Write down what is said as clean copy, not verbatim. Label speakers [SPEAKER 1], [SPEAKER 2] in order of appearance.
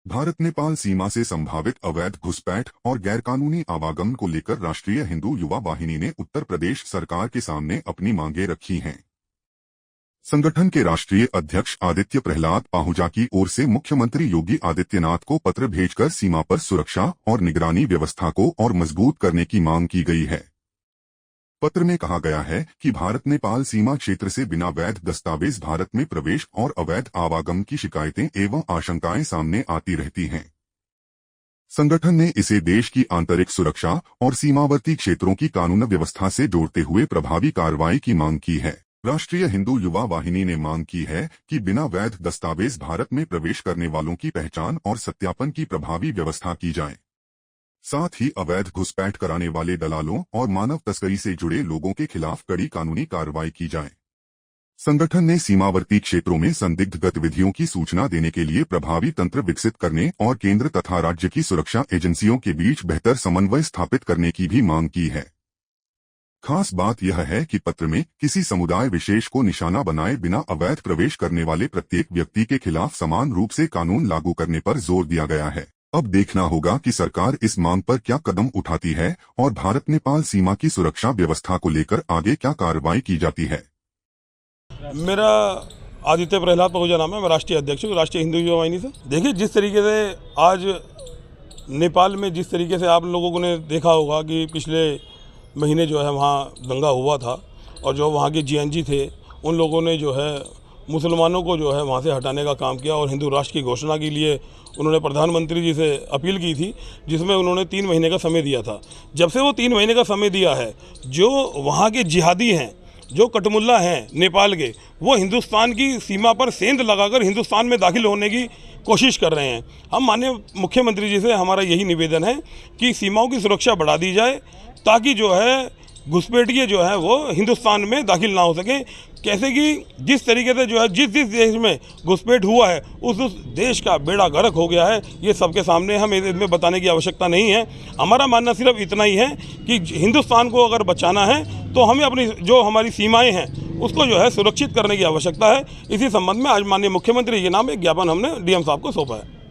[SPEAKER 1] भारत नेपाल सीमा से संभावित अवैध घुसपैठ और गैरकानूनी आवागमन को लेकर राष्ट्रीय हिंदू युवा वाहिनी ने उत्तर प्रदेश सरकार के सामने अपनी मांगें रखी हैं। संगठन के राष्ट्रीय अध्यक्ष आदित्य प्रहलाद पाहुजा की ओर से मुख्यमंत्री योगी आदित्यनाथ को पत्र भेजकर सीमा पर सुरक्षा और निगरानी व्यवस्था को और मजबूत करने की मांग की गई है। पत्र में कहा गया है कि भारत नेपाल सीमा क्षेत्र से बिना वैध दस्तावेज भारत में प्रवेश और अवैध आवागमन की शिकायतें एवं आशंकाएं सामने आती रहती हैं। संगठन ने इसे देश की आंतरिक सुरक्षा और सीमावर्ती क्षेत्रों की कानून व्यवस्था से जोड़ते हुए प्रभावी कार्रवाई की मांग की है। राष्ट्रीय हिंदू युवा वाहिनी ने मांग की है कि बिना वैध दस्तावेज भारत में प्रवेश करने वालों की पहचान और सत्यापन की प्रभावी व्यवस्था की जाए। साथ ही अवैध घुसपैठ कराने वाले दलालों और मानव तस्करी से जुड़े लोगों के खिलाफ कड़ी कानूनी कार्रवाई की जाए। संगठन ने सीमावर्ती क्षेत्रों में संदिग्ध गतिविधियों की सूचना देने के लिए प्रभावी तंत्र विकसित करने और केंद्र तथा राज्य की सुरक्षा एजेंसियों के बीच बेहतर समन्वय स्थापित करने की भी मांग की है। खास बात यह है कि पत्र में किसी समुदाय विशेष को निशाना बनाए बिना अवैध प्रवेश करने वाले प्रत्येक व्यक्ति के खिलाफ समान रूप से कानून लागू करने पर जोर दिया गया है। अब देखना होगा कि सरकार इस मांग पर क्या कदम उठाती है और भारत नेपाल सीमा की सुरक्षा व्यवस्था को लेकर आगे क्या कार्रवाई की जाती है।
[SPEAKER 2] मेरा आदित्य प्रहलाद पाहुजा नाम है। मैं राष्ट्रीय अध्यक्ष हूँ राष्ट्रीय हिंदू युवा वाहिनी से। देखिए, जिस तरीके से आज नेपाल में जिस तरीके से आप लोगों ने देखा होगा कि पिछले महीने जो है वहाँ दंगा हुआ था और जो वहाँ के जीएनजी थे उन लोगों ने जो है मुसलमानों को जो है वहाँ से हटाने का काम किया और हिंदू राष्ट्र की घोषणा के लिए उन्होंने प्रधानमंत्री जी से अपील की थी, जिसमें उन्होंने 3 महीने का समय दिया था। जब से वो 3 महीने का समय दिया है, जो वहाँ के जिहादी हैं, जो कटमुल्ला हैं नेपाल के, वो हिंदुस्तान की सीमा पर सेंध लगाकर हिंदुस्तान में दाखिल होने की कोशिश कर रहे हैं। हम माननीय मुख्यमंत्री जी से हमारा यही निवेदन है कि सीमाओं की सुरक्षा बढ़ा दी जाए ताकि जो है घुसपैठिए जो है वो हिंदुस्तान में दाखिल ना हो सके। कैसे कि जिस तरीके से जो है जिस देश में घुसपैठ हुआ है उस देश का बेड़ा गर्क हो गया है, ये सबके सामने हम इसमें बताने की आवश्यकता नहीं है। हमारा मानना सिर्फ इतना ही है कि हिंदुस्तान को अगर बचाना है तो हमें अपनी जो हमारी सीमाएं हैं उसको जो है सुरक्षित करने की आवश्यकता है। इसी संबंध में आज माननीय मुख्यमंत्री के नाम एक ज्ञापन हमने डीएम साहब को सौंपा है।